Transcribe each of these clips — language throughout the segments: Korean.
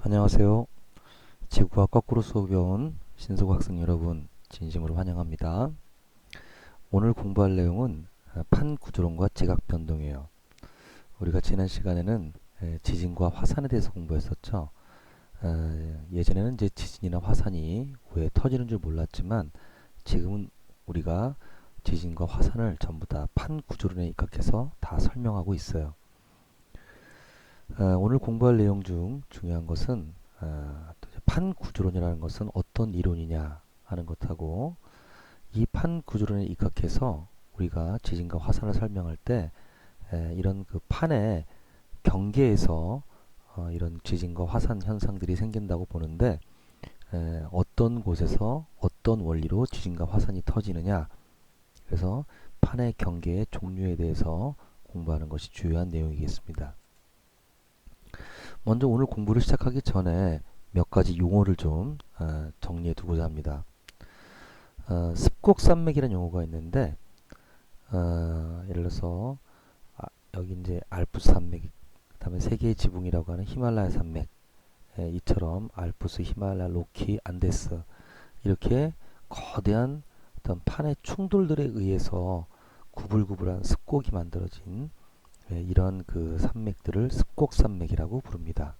안녕하세요. 지구와 거꾸로 수업에 온 신속 학생 여러분, 진심으로 환영합니다. 오늘 공부할 내용은 판구조론과 지각변동이에요. 우리가 지난 시간에는 지진과 화산에 대해서 공부했었죠. 예전에는 이제 지진이나 화산이 왜 터지는 줄 몰랐지만 지금은 우리가 지진과 화산을 전부 다 판구조론에 입각해서 다 설명하고 있어요. 오늘 공부할 내용 중 중요한 것은 판구조론이라는 것은 어떤 이론이냐 하는 것하고, 이 판구조론에 입각해서 우리가 지진과 화산을 설명할 때 이런 그 판의 경계에서 이런 지진과 화산 현상들이 생긴다고 보는데, 어떤 곳에서 어떤 원리로 지진과 화산이 터지느냐, 그래서 판의 경계의 종류에 대해서 공부하는 것이 주요한 내용이겠습니다. 먼저 오늘 공부를 시작하기 전에 몇 가지 용어를 좀 정리해 두고자 합니다. 습곡산맥이라는 용어가 있는데, 예를 들어서 여기 이제 알프스 산맥, 그다음에 세계의 지붕이라고 하는 히말라야 산맥, 이처럼 알프스, 히말라야, 로키, 안데스, 이렇게 거대한 어떤 판의 충돌들에 의해서 구불구불한 습곡이 만들어진 이런 그 산맥들을 습곡산맥이라고 부릅니다.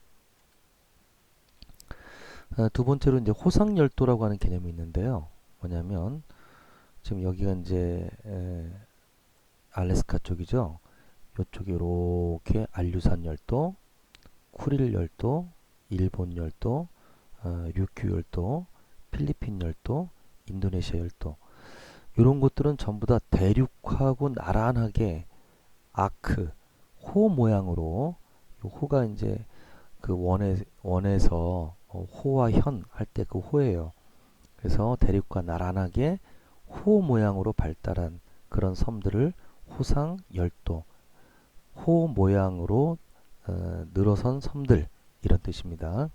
두 번째로 이제 호상열도라고 하는 개념이 있는데요. 뭐냐면 지금 여기가 이제 알래스카 쪽이죠. 이쪽이 이렇게 알류산 열도, 쿠릴 열도, 일본 열도, 류큐 열도, 필리핀 열도, 인도네시아 열도, 이런 것들은 전부 다 대륙하고 나란하게 아크, 호 모양으로, 요 호가 이제 그 원에서 호와 현 할 때 그 호예요. 그래서 대륙과 나란하게 호 모양으로 발달한 그런 섬들을 호상 열도, 호 모양으로 늘어선 섬들, 이런 뜻입니다.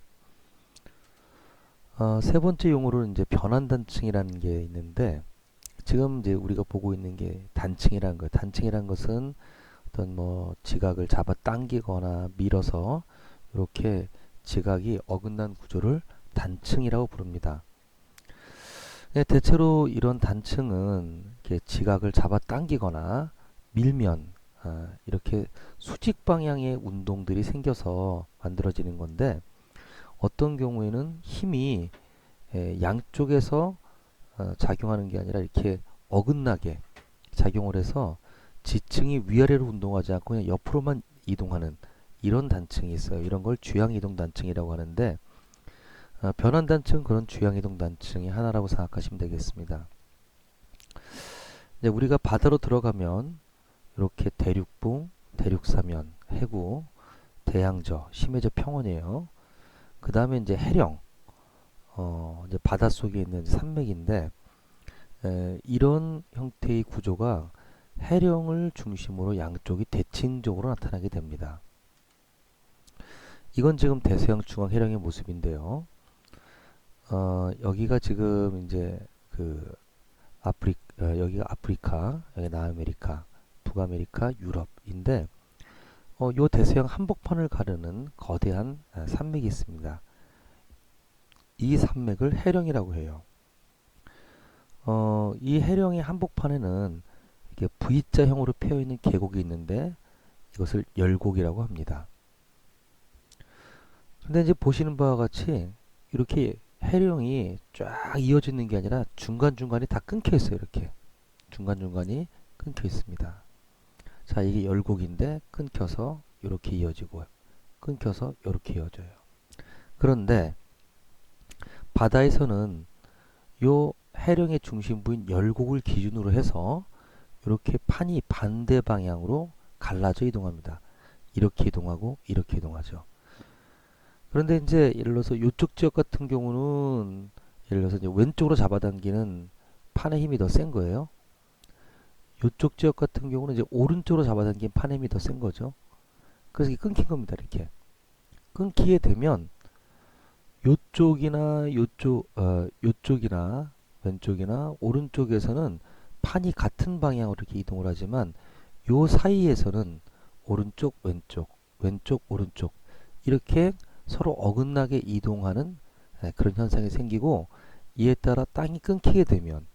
세 번째 용어로는 이제 변환단층이라는 게 있는데, 지금 이제 우리가 보고 있는 게 단층이라는 거. 단층이라는 것은 어떤 뭐 지각을 잡아 당기거나 밀어서 이렇게 지각이 어긋난 구조를 단층이라고 부릅니다. 대체로 이런 단층은 이렇게 지각을 잡아 당기거나 밀면 이렇게 수직 방향의 운동들이 생겨서 만들어지는 건데, 어떤 경우에는 힘이 양쪽에서 작용하는 게 아니라 이렇게 어긋나게 작용을 해서 지층이 위아래로 운동하지 않고 그냥 옆으로만 이동하는 이런 단층이 있어요. 이런 걸 주향이동 단층이라고 하는데, 변환 단층은 그런 주향이동 단층이 하나라고 생각하시면 되겠습니다. 이제 우리가 바다로 들어가면 이렇게 대륙붕, 대륙사면, 해구, 대양저, 심해저 평원이에요. 그 다음에 이제 해령, 이제 바닷속에 있는 산맥인데, 이런 형태의 구조가 해령을 중심으로 양쪽이 대칭적으로 나타나게 됩니다. 이건 지금 대서양 중앙 해령의 모습인데요. 여기가 지금 이제 그 여기가 아프리카, 여기 남아메리카, 북아메리카, 유럽인데, 요 대서양 한복판을 가르는 거대한 산맥이 있습니다. 이 산맥을 해령이라고 해요. 이 해령의 한복판에는 이렇게 V자형으로 패여 있는 계곡이 있는데, 이것을 열곡이라고 합니다. 근데 이제 보시는 바와 같이 이렇게 해령이 쫙 이어져 있는 게 아니라 중간중간이 다 끊겨 있어요. 이렇게 중간중간이 끊겨 있습니다. 자, 이게 열곡인데 끊겨서 이렇게 이어지고, 끊겨서 이렇게 이어져요. 그런데 바다에서는 요 해령의 중심부인 열곡을 기준으로 해서 이렇게 판이 반대 방향으로 갈라져 이동합니다. 이렇게 이동하고 이렇게 이동하죠. 그런데 이제 예를 들어서 이쪽 지역 같은 경우는, 예를 들어서 이제 왼쪽으로 잡아당기는 판의 힘이 더 센 거예요. 이쪽 지역 같은 경우는 이제 오른쪽으로 잡아당긴 판의 힘이 더 센 거죠. 그래서 이게 끊긴 겁니다. 이렇게 끊기게 되면 요쪽이나 왼쪽이나 오른쪽에서는 판이 같은 방향으로 이렇게 이동을 하지만, 요 사이에서는 오른쪽 왼쪽, 왼쪽 오른쪽, 이렇게 서로 어긋나게 이동하는 그런 현상이 생기고, 이에 따라 땅이 끊기게 되면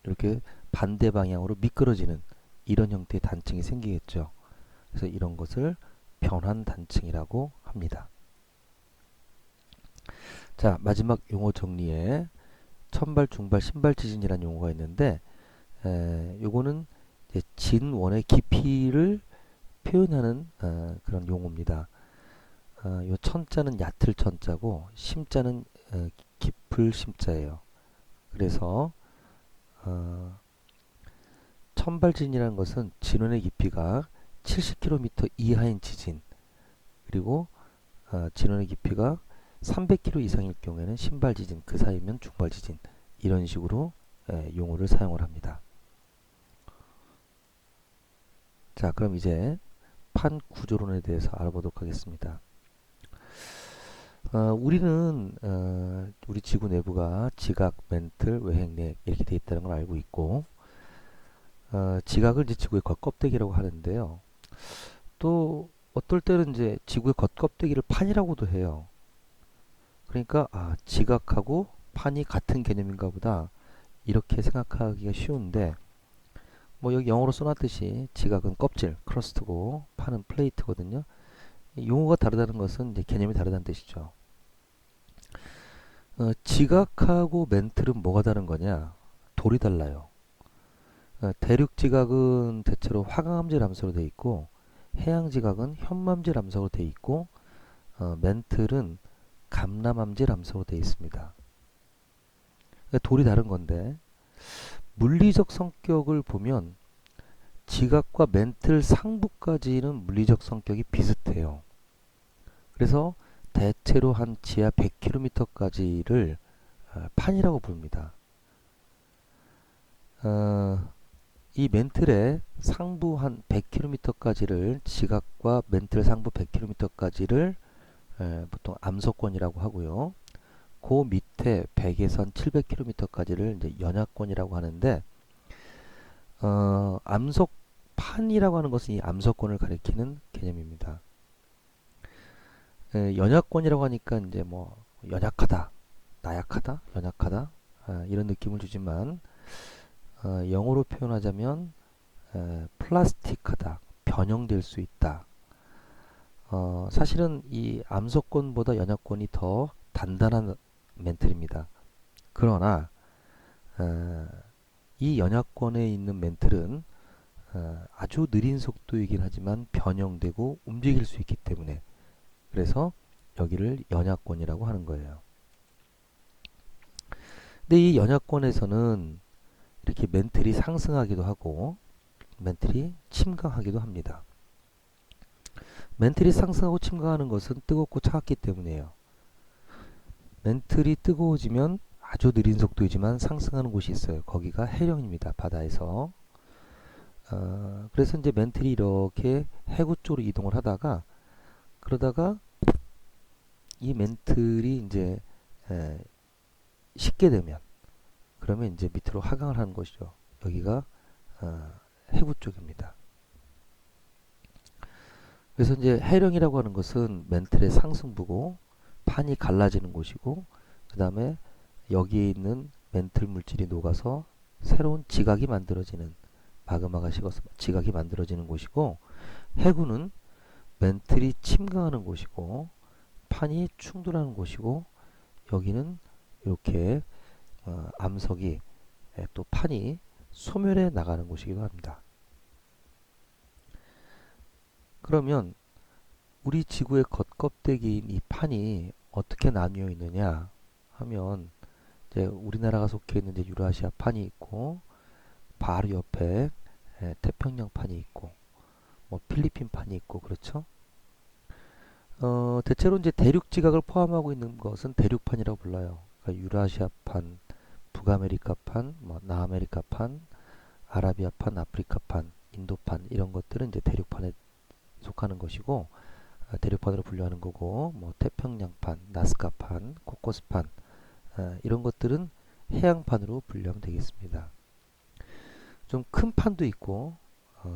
이렇게 반대 방향으로 미끄러지는 이런 형태의 단층이 생기겠죠. 그래서 이런 것을 변환 단층이라고 합니다. 자, 마지막 용어 정리에 천발, 중발, 신발 지진이라는 용어가 있는데, 요거는 이제 진원의 깊이를 표현하는 그런 용어입니다. 요 천자는 얕을 천자고 심자는 깊을 심자예요. 그래서 천발진이라는 것은 진원의 깊이가 70km 이하인 지진, 그리고 진원의 깊이가 300km 이상일 경우에는 신발지진, 그 사이면 중발지진, 이런 식으로 용어를 사용을 합니다. 자, 그럼 이제 판 구조론에 대해서 알아보도록 하겠습니다. 우리는 우리 지구 내부가 지각, 멘틀, 외행맥 이렇게 되어 있다는 걸 알고 있고, 지각을 이제 지구의 겉껍데기라고 하는데요. 또 어떨 때는 이제 지구의 겉껍데기를 판이라고도 해요. 그러니까 지각하고 판이 같은 개념인가 보다 이렇게 생각하기가 쉬운데, 뭐 여기 영어로 써놨듯이 지각은 껍질, 크러스트고 판은 플레이트거든요. 용어가 다르다는 것은 이제 개념이 다르다는 뜻이죠. 지각하고 멘틀은 뭐가 다른 거냐? 돌이 달라요. 대륙 지각은 대체로 화강암질 암석으로 되어 있고, 해양 지각은 현무암질 암석으로 되어 있고, 멘틀은 감람암질 암석으로 되어 있습니다. 돌이 다른 건데, 물리적 성격을 보면 지각과 멘틀 상부까지는 물리적 성격이 비슷해요. 그래서 대체로 한 지하 100km까지를 판이라고 부릅니다. 이 멘틀의 상부 한 100km까지를, 지각과 멘틀 상부 100km까지를 보통 암석권이라고 하고요. 그 밑에 100에서 한 700km까지를 이제 연약권이라고 하는데, 암석판이라고 하는 것은 이 암석권을 가리키는 개념입니다. 연약권이라고 하니까 이제 뭐 연약하다, 나약하다, 연약하다 이런 느낌을 주지만, 영어로 표현하자면 플라스틱하다, 변형될 수 있다. 사실은 이 암석권보다 연약권이 더 단단한 멘틀입니다. 그러나 이 연약권에 있는 멘틀은 아주 느린 속도이긴 하지만 변형되고 움직일 수 있기 때문에, 그래서 여기를 연약권이라고 하는 거예요. 근데 이 연약권에서는 이렇게 멘틀이 상승하기도 하고 멘틀이 침강하기도 합니다. 멘틀이 상승하고 침강하는 것은 뜨겁고 차갑기 때문이에요. 멘틀이 뜨거워지면 아주 느린 속도이지만 상승하는 곳이 있어요. 거기가 해령입니다. 바다에서. 그래서 이제 멘틀이 이렇게 해구 쪽으로 이동을 하다가, 그러다가 이 멘틀이 이제 식게 되면, 그러면 이제 밑으로 하강을 하는 것이죠. 여기가 해구 쪽입니다. 그래서 이제 해령이라고 하는 것은 멘틀의 상승부고 판이 갈라지는 곳이고, 그 다음에 여기에 있는 멘틀 물질이 녹아서 새로운 지각이 만들어지는, 마그마가 식어서 지각이 만들어지는 곳이고, 해구는 멘틀이 침강하는 곳이고 판이 충돌하는 곳이고, 여기는 이렇게 암석이 또 판이 소멸해 나가는 곳이기도 합니다. 그러면 우리 지구의 겉껍데기인 이 판이 어떻게 나뉘어 있느냐 하면, 이제 우리나라가 속해 있는 이제 유라시아 판이 있고, 바로 옆에 태평양 판이 있고, 뭐 필리핀 판이 있고, 그렇죠? 대체로 이제 대륙 지각을 포함하고 있는 것은 대륙판이라고 불러요. 그러니까 유라시아판, 북아메리카판, 뭐 남아메리카판, 아라비아판, 아프리카판, 인도판, 이런 것들은 이제 대륙판에 속하는 것이고, 대륙판으로 분류하는 거고, 뭐 태평양판, 나스카판, 코코스판 이런 것들은 해양판으로 분류하면 되겠습니다. 좀 큰 판도 있고,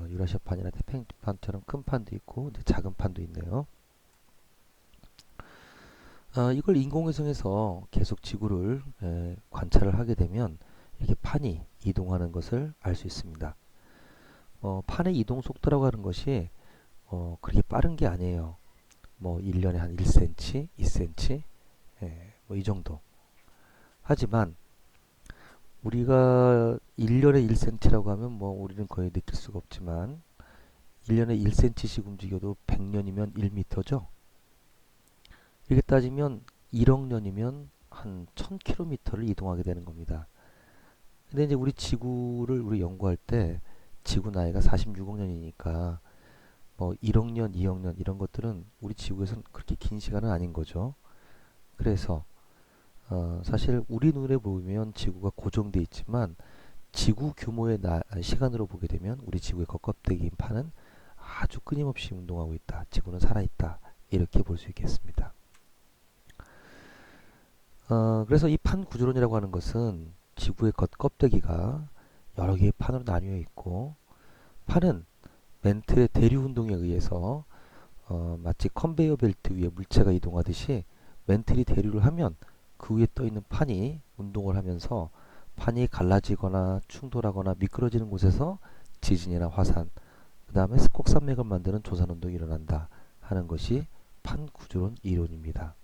유라시아판이나 태평양판처럼 큰 판도 있고, 이제 작은 판도 있네요. 이걸 인공위성에서 계속 지구를 관찰을 하게 되면 이렇게 판이 이동하는 것을 알 수 있습니다. 판의 이동 속도라고 하는 것이 그렇게 빠른 게 아니에요. 뭐 1년에 한 1cm, 2cm, 뭐 이 정도. 하지만 우리가 1년에 1cm라고 하면 뭐 우리는 거의 느낄 수가 없지만 1년에 1cm씩 움직여도 100년이면 1m죠. 이렇게 따지면 1억 년이면 한 1000km를 이동하게 되는 겁니다. 근데 이제 우리 지구를 우리 연구할 때 지구 나이가 46억 년이니까 뭐 1억 년, 2억 년 이런 것들은 우리 지구에서는 그렇게 긴 시간은 아닌 거죠. 그래서 사실 우리 눈에 보면 지구가 고정돼 있지만 지구 규모의 시간으로 보게 되면 우리 지구의 겉껍데기인 판은 아주 끊임없이 운동하고 있다. 지구는 살아있다. 이렇게 볼 수 있겠습니다. 그래서 이 판 구조론이라고 하는 것은 지구의 겉껍데기가 여러 개의 판으로 나뉘어 있고 판은 멘틀의 대류 운동에 의해서 마치 컨베이어 벨트 위에 물체가 이동하듯이 멘틀이 대류를 하면 그 위에 떠 있는 판이 운동을 하면서 판이 갈라지거나 충돌하거나 미끄러지는 곳에서 지진이나 화산, 그 다음에 스콕산맥을 만드는 조산운동이 일어난다 하는 것이 판 구조론 이론입니다.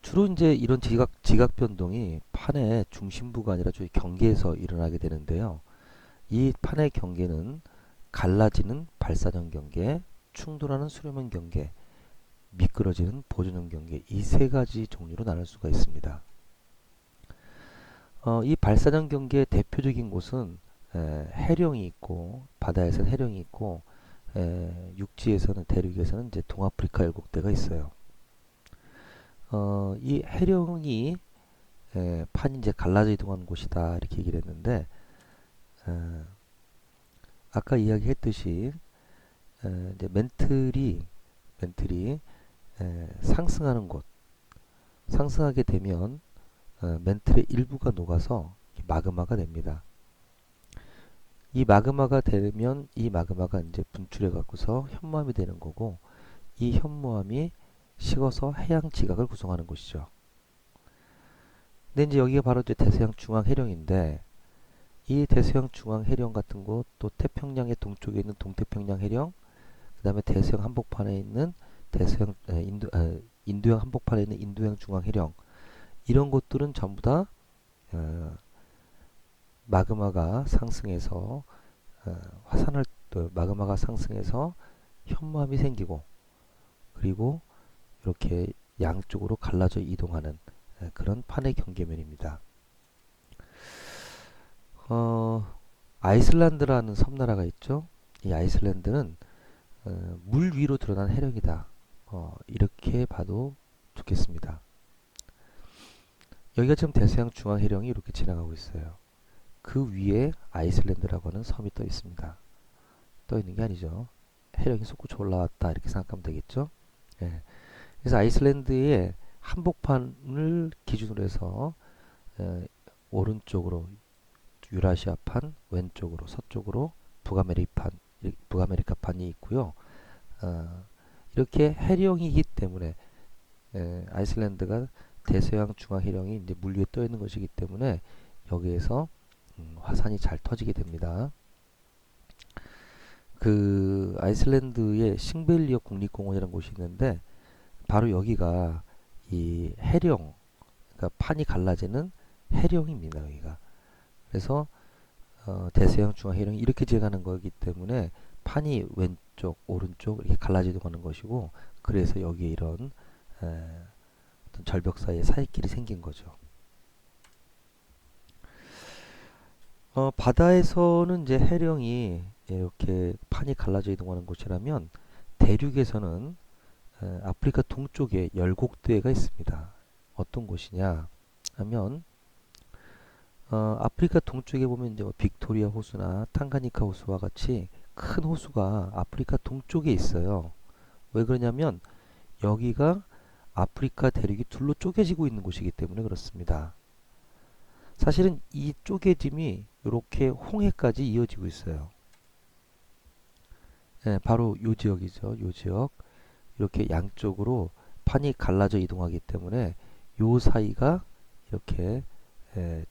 주로 이제 이런 지각 변동이 판의 중심부가 아니라 저희 경계에서 일어나게 되는데요. 이 판의 경계는 갈라지는 발사전 경계, 충돌하는 수렴형 경계, 미끄러지는 보존형 경계 이 세 가지 종류로 나눌 수가 있습니다. 이 발사전 경계의 대표적인 곳은 해령이 있고 바다에서는 해령이 있고 육지에서는 대륙에서는 이제 동아프리카 열곡대가 있어요. 이 해령이 판이 이제 갈라져 이동하는 곳이다 이렇게 얘기를 했는데 아까 이야기했듯이 이제 멘틀이 상승하는 곳 상승하게 되면 멘틀의 일부가 녹아서 마그마가 됩니다. 이 마그마가 되면 이 마그마가 이제 분출해 갖고서 현무암이 되는 거고 이 현무암이 식어서 해양 지각을 구성하는 곳이죠. 근데 이제 여기가 바로 이제 대서양 중앙 해령인데 이 대서양 중앙 해령 같은 곳 또 태평양의 동쪽에 있는 동태평양 해령 그 다음에 대서양 한복판에 있는 대서양 인도양 한복판에 있는 인도양 중앙 해령 이런 곳들은 전부 다 마그마가 상승해서 화산을 마그마가 상승해서 현무암이 생기고 그리고 이렇게 양쪽으로 갈라져 이동하는 그런 판의 경계면입니다. 아이슬란드라는 섬나라가 있죠. 이 아이슬란드는 물 위로 드러난 해령이다. 이렇게 봐도 좋겠습니다. 여기가 지금 대서양 중앙 해령이 이렇게 지나가고 있어요. 그 위에 아이슬란드라고 하는 섬이 떠 있습니다. 떠 있는 게 아니죠. 해령이 솟구쳐 올라왔다 이렇게 생각하면 되겠죠. 예. 그래서 아이슬란드의 한복판을 기준으로 해서 오른쪽으로 유라시아판, 왼쪽으로 서쪽으로 북아메리카판이 있고요. 이렇게 해령이기 때문에 아이슬란드가 대서양 중앙 해령이 이제 물 위에 떠 있는 것이기 때문에 여기에서 화산이 잘 터지게 됩니다. 그 아이슬란드의 싱벨리어 국립공원이라는 곳이 있는데 바로 여기가 이 해령, 그러니까 판이 갈라지는 해령입니다. 여기가. 그래서 대서양 중앙 해령이 이렇게 지나가는 거기 때문에 판이 왼쪽, 오른쪽 이렇게 갈라지도 가는 것이고 그래서 여기에 이런 어떤 절벽 사이에 사이길이 생긴 거죠. 바다에서는 이제 해령이 이렇게 판이 갈라져 이동하는 곳이라면 대륙에서는 아프리카 동쪽에 열곡대가 있습니다. 어떤 곳이냐 하면 아프리카 동쪽에 보면 이제 빅토리아 호수나 탕가니카 호수와 같이 큰 호수가 아프리카 동쪽에 있어요. 왜 그러냐면 여기가 아프리카 대륙이 둘로 쪼개지고 있는 곳이기 때문에 그렇습니다. 사실은 이 쪼개짐이 이렇게 홍해까지 이어지고 있어요. 바로 요 지역이죠. 요 지역. 이렇게 양쪽으로 판이 갈라져 이동하기 때문에 요 사이가 이렇게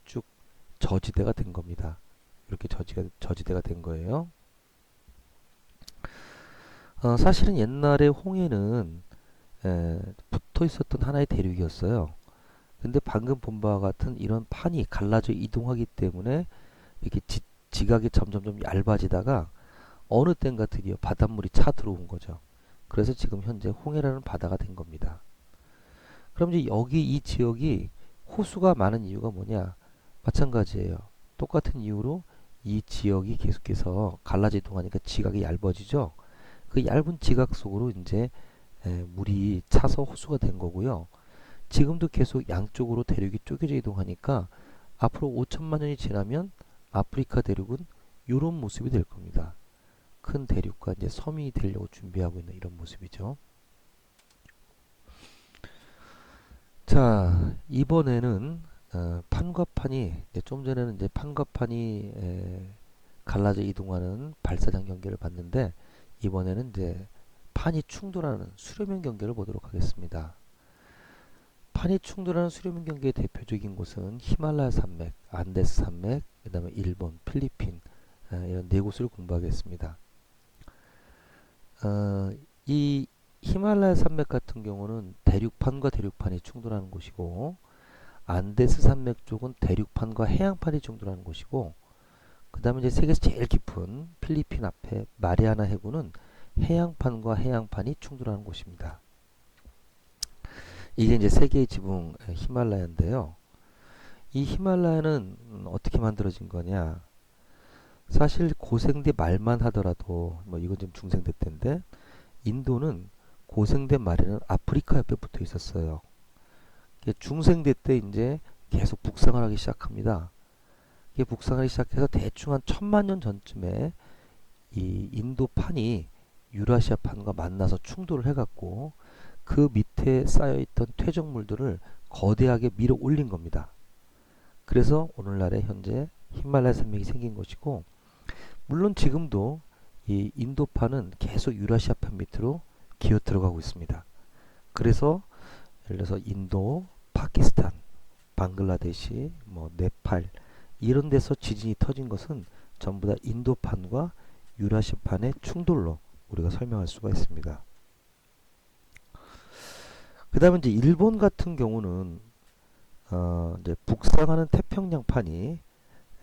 쭉 저지대가 된 겁니다. 이렇게 저지대가 된 거예요. 사실은 옛날에 홍해는 붙어 있었던 하나의 대륙이었어요. 근데 방금 본 바와 같은 이런 판이 갈라져 이동하기 때문에 이렇게 지각이 점점점 얇아지다가 어느 땐가 드디어 바닷물이 차 들어온 거죠. 그래서 지금 현재 홍해라는 바다가 된 겁니다. 그럼 이제 여기 이 지역이 호수가 많은 이유가 뭐냐? 마찬가지예요. 똑같은 이유로 이 지역이 계속해서 갈라져 이동하니까 지각이 얇아지죠. 그 얇은 지각 속으로 이제 물이 차서 호수가 된 거고요. 지금도 계속 양쪽으로 대륙이 쪼개져 이동하니까 앞으로 5천만 년이 지나면 아프리카 대륙은 이런 모습이 될 겁니다. 큰 대륙과 이제 섬이 되려고 준비하고 있는 이런 모습이죠. 자, 이번에는 판과 판이 좀 전에는 이제 판과 판이 갈라져 이동하는 발사장 경기를 봤는데 이번에는 이제 판이 충돌하는 수렴형 경기를 보도록 하겠습니다. 판이 충돌하는 수렴형 경기의 대표적인 곳은 히말라야 산맥, 안데스 산맥, 그 다음에 일본, 필리핀 이런 네 곳을 공부하겠습니다. 이 히말라야 산맥 같은 경우는 대륙판과 대륙판이 충돌하는 곳이고 안데스 산맥 쪽은 대륙판과 해양판이 충돌하는 곳이고 그 다음에 이제 세계에서 제일 깊은 필리핀 앞에 마리아나 해구는 해양판과 해양판이 충돌하는 곳입니다. 이게 이제 세계의 지붕 히말라야인데요. 이 히말라야는 어떻게 만들어진 거냐? 사실 고생대 말만 하더라도 뭐 이건 지금 중생대 때인데 인도는 고생대 말에는 아프리카 옆에 붙어 있었어요. 중생대 때 이제 계속 북상을 하기 시작합니다. 이게 북상하기 시작해서 대충 한 1000만 년 전쯤에 이 인도판이 유라시아판과 만나서 충돌을 해갖고 그 밑에 쌓여있던 퇴적물들을 거대하게 밀어 올린 겁니다. 그래서 오늘날의 현재 히말라야 산맥이 생긴 것이고 물론 지금도 이 인도판은 계속 유라시아판 밑으로 기어 들어가고 있습니다. 그래서 예를 들어서 인도, 파키스탄, 방글라데시, 뭐 네팔 이런 데서 지진이 터진 것은 전부 다 인도판과 유라시아판의 충돌로 우리가 설명할 수가 있습니다. 그 다음에 이제 일본 같은 경우는 이제 북상하는 태평양판이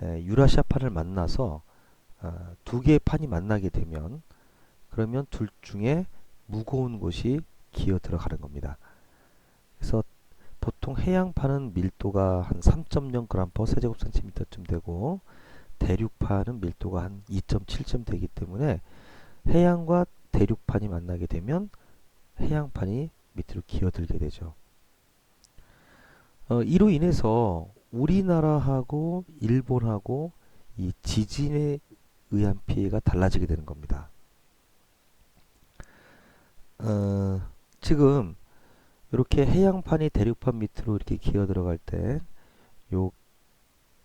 유라시아판을 만나서 두 개의 판이 만나게 되면 그러면 둘 중에 무거운 곳이 기어 들어가는 겁니다. 그래서 보통 해양판은 밀도가 한 3.0g/s 세제곱센티미터쯤 되고 대륙판은 밀도가 한 2.7점 되기 때문에 해양과 대륙판이 만나게 되면 해양판이 밑으로 기어들게 되죠. 이로 인해서 우리나라하고 일본하고 이 지진에 의한 피해가 달라지게 되는 겁니다. 지금 이렇게 해양판이 대륙판 밑으로 이렇게 기어 들어갈 때 요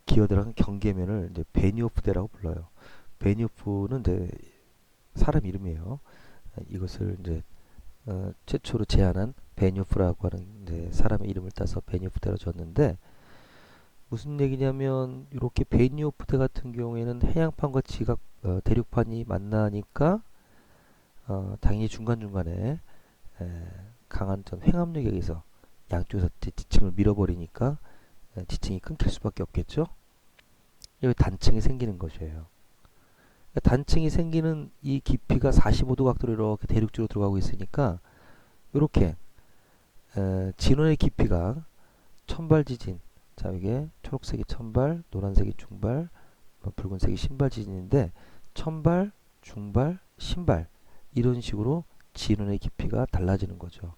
기어 들어간 경계면을 이제 베니오프대라고 불러요. 베니오프는 이제 사람 이름이에요. 이것을 이제 최초로 제안한 베니오프라고 하는 이제 사람의 이름을 따서 베니오프대로 줬는데 무슨 얘기냐면 이렇게 베니오프대 같은 경우에는 해양판과 대륙판이 만나니까 당연히 중간중간에 강한 전 횡압력에 의해서 양쪽에서 지층을 밀어버리니까 지층이 끊길 수밖에 없겠죠. 여기 단층이 생기는 것이에요. 단층이 생기는 이 깊이가 45도 각도로 이렇게 대륙 쪽으로 들어가고 있으니까 이렇게 진원의 깊이가 천발 지진, 자 이게 초록색이 천발, 노란색이 중발, 붉은색이 신발 지진인데 천발, 중발, 신발 이런 식으로 진원의 깊이가 달라지는 거죠.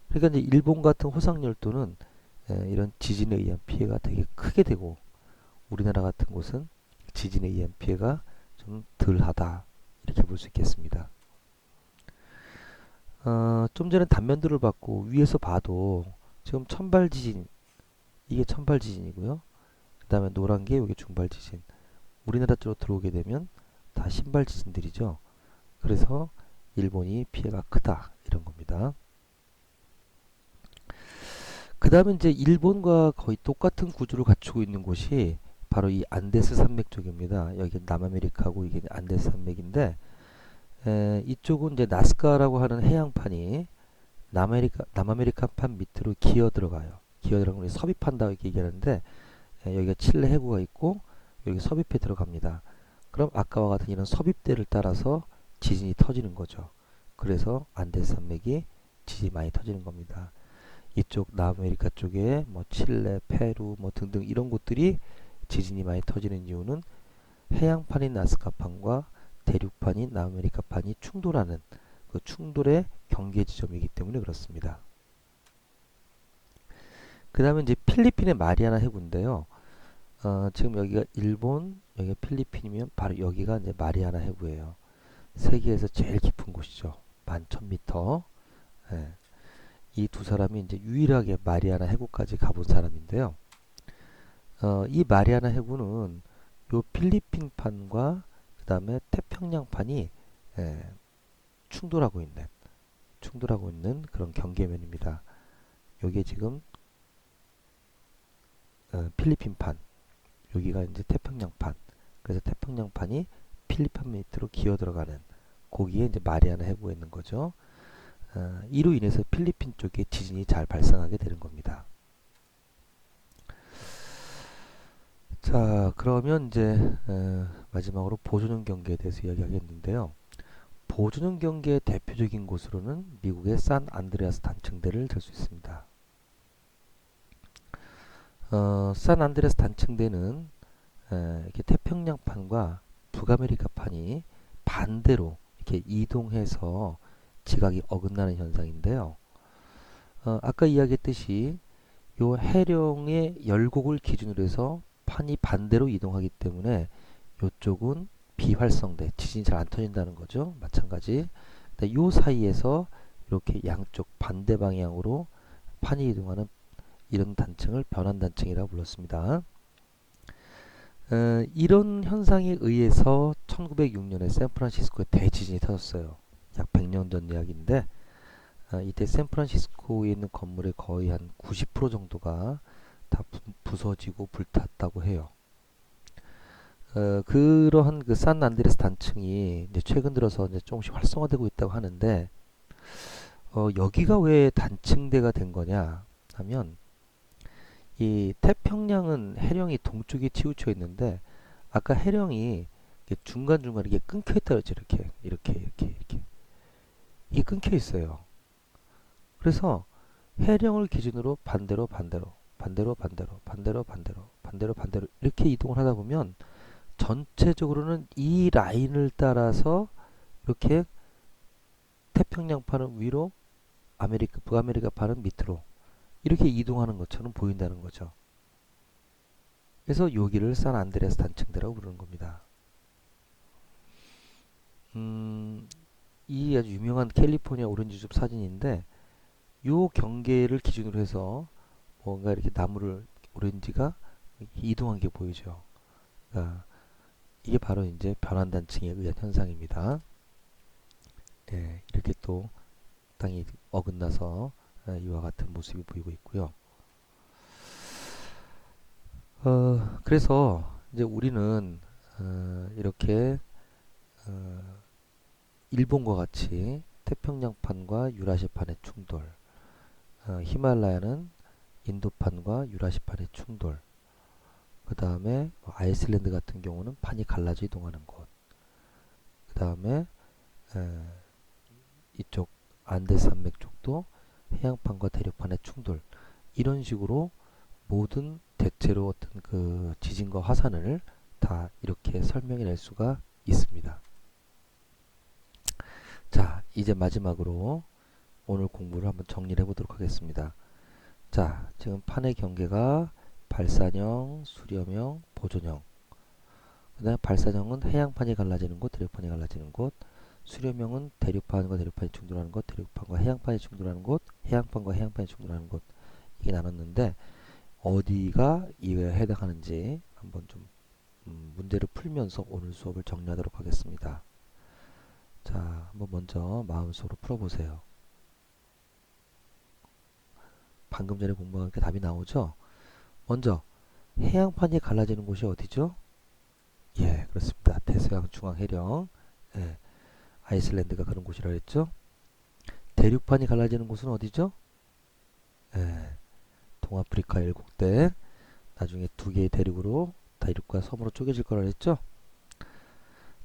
그러니까 이제 일본 같은 호상열도는 이런 지진에 의한 피해가 되게 크게 되고 우리나라 같은 곳은 지진에 의한 피해가 좀 덜하다 이렇게 볼 수 있겠습니다. 좀 전에 단면들을 봤고 위에서 봐도 지금 천발 지진 이게 천발 지진이고요. 그 다음에 노란 게 이게 중발 지진. 우리나라 쪽으로 들어오게 되면 다 신발 지진들이죠. 그래서 일본이 피해가 크다 이렇게 이런 겁니다. 그 다음에 이제 일본과 거의 똑같은 구조를 갖추고 있는 곳이 바로 이 안데스 산맥 쪽입니다. 여기 남아메리카고 이게 안데스 산맥인데 이쪽은 이제 나스카라고 하는 해양판이 남아메리카판 밑으로 기어 들어가요. 기어 들어가면 섭입한다 이렇게 얘기하는데 여기가 칠레 해구가 있고 여기 섭입해 들어갑니다. 그럼 아까와 같은 이런 섭입대를 따라서 지진이 터지는 거죠. 그래서 안데스 산맥이 지진이 많이 터지는 겁니다. 이쪽 남아메리카 쪽에 뭐 칠레, 페루 뭐 등등 이런 곳들이 지진이 많이 터지는 이유는 해양판인 나스카판과 대륙판인 남아메리카판이 충돌하는 그 충돌의 경계 지점이기 때문에 그렇습니다. 그 다음에 이제 필리핀의 마리아나 해구인데요. 지금 여기가 일본, 여기가 필리핀이면 바로 여기가 이제 마리아나 해구예요. 세계에서 제일 깊은 곳이죠. 11,000m. 예. 이 두 사람이 이제 유일하게 마리아나 해구까지 가본 사람인데요. 이 마리아나 해구는 요 필리핀판과 그 다음에 태평양판이 예, 충돌하고 있는 그런 경계면입니다. 요게 지금 필리핀판, 여기가 이제 태평양판. 그래서 태평양판이 필리핀 밑으로 기어 들어가는 거기에 이제 마리아나 해구가 있는 거죠. 이로 인해서 필리핀 쪽에 지진이 잘 발생하게 되는 겁니다. 자, 그러면 이제 마지막으로 보존형 경계에 대해서 이야기하겠는데요. 보존형 경계의 대표적인 곳으로는 미국의 산 안드레아스 단층대를 들 수 있습니다. 산 안드레아스 단층대는 이렇게 태평양판과 북아메리카판이 반대로 이렇게 이동해서 지각이 어긋나는 현상인데요. 아까 이야기했듯이 요 해령의 열곡을 기준으로 해서 판이 반대로 이동하기 때문에 요쪽은 비활성대, 지진이 잘 안 터진다는 거죠. 마찬가지. 요 사이에서 이렇게 양쪽 반대 방향으로 판이 이동하는 이런 단층을 변환단층이라고 불렀습니다. 이런 현상에 의해서 1906년에 샌프란시스코에 대지진이 터졌어요. 약 100년 전 이야기인데 이때 샌프란시스코에 있는 건물의 거의 한 90% 정도가 다 부서지고 불탔다고 해요. 그러한 그 산 안드레스 단층이 이제 최근 들어서 이제 조금씩 활성화되고 있다고 하는데 여기가 왜 단층대가 된 거냐 하면 이 태평양은 해령이 동쪽에 치우쳐 있는데 아까 해령이 중간중간 이게 끊겨 있다 그랬죠. 이렇게 이게 끊겨 있어요. 그래서 해령을 기준으로 반대로 이렇게 이동을 하다 보면 전체적으로는 이 라인을 따라서 이렇게 태평양판은 위로 북아메리카판은 밑으로 이렇게 이동하는 것처럼 보인다는 거죠. 그래서 여기를 산 안드레아스 단층대라고 부르는 겁니다. 이 아주 유명한 캘리포니아 오렌지숲 사진인데 요 경계를 기준으로 해서 뭔가 이렇게 나무를 오렌지가 이동한 게 보이죠. 이게 바로 이제 변환단층에 의한 현상입니다. 네, 이렇게 또 땅이 어긋나서 이와 같은 모습이 보이고 있고요. 그래서 이제 우리는 이렇게 일본과 같이 태평양판과 유라시아판의 충돌, 히말라야는 인도판과 유라시아판의 충돌, 그 다음에 아이슬란드 같은 경우는 판이 갈라져 이동하는 곳, 그 다음에 이쪽 안데스 산맥 쪽도 해양판과 대륙판의 충돌, 이런 식으로 모든 대체로 어떤 그 지진과 화산을 다 이렇게 설명해 낼 수가 있습니다. 자, 이제 마지막으로 오늘 공부를 한번 정리를 해보도록 하겠습니다. 자, 지금 판의 경계가 발산형, 수렴형, 보존형. 그 다음에 발산형은 해양판이 갈라지는 곳, 대륙판이 갈라지는 곳. 수렴형은 대륙판과 대륙판이 충돌하는 곳, 대륙판과 해양판이 충돌하는 곳, 해양판과 해양판이 충돌하는 곳. 이게 나눴는데 어디가 이에 해당하는지 한번 좀 문제를 풀면서 오늘 수업을 정리하도록 하겠습니다. 자, 한번 먼저 마음속으로 풀어보세요. 방금 전에 공부하니까 답이 나오죠. 먼저 해양판이 갈라지는 곳이 어디죠? 예, 그렇습니다. 태서양 중앙 해령. 예, 아이슬란드가 그런 곳이라 했죠. 대륙판이 갈라지는 곳은 어디죠? 예, 동아프리카 일국대. 나중에 두 개의 대륙으로 대륙과 섬으로 쪼개질 거라 했죠.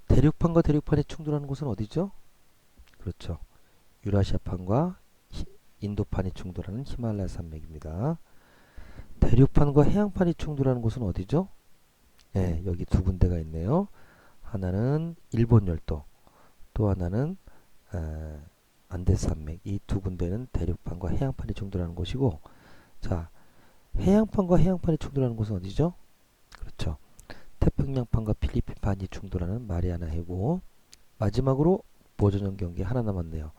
대륙판과 대륙판이 충돌하는 곳은 어디죠? 그렇죠. 유라시아판과 인도판이 충돌하는 히말라야 산맥입니다. 대륙판과 해양판이 충돌하는 곳은 어디죠? 예, 여기 두 군데가 있네요. 하나는 일본 열도, 또 하나는 안데스 산맥. 이 두 군데는 대륙판과 해양판이 충돌하는 곳이고, 자, 해양판과 해양판이 충돌하는 곳은 어디죠? 그렇죠. 태평양판과 필리핀판이 충돌하는 마리아나 해구. 마지막으로 보존형 경계 하나 남았네요.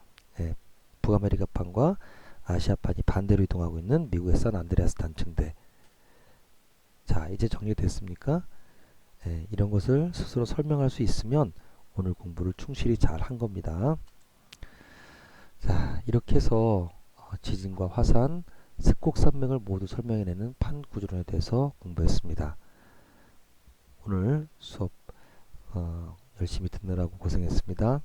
예, 북아메리카판과 아시아판이 반대로 이동하고 있는 미국의 샌안드레아스 단층대. 자, 이제 정리됐습니까? 예, 이런 것을 스스로 설명할 수 있으면 오늘 공부를 충실히 잘 한 겁니다. 자, 이렇게 해서 지진과 화산, 습곡산맥을 모두 설명해내는 판 구조론에 대해서 공부했습니다. 오늘 수업 열심히 듣느라고 고생했습니다.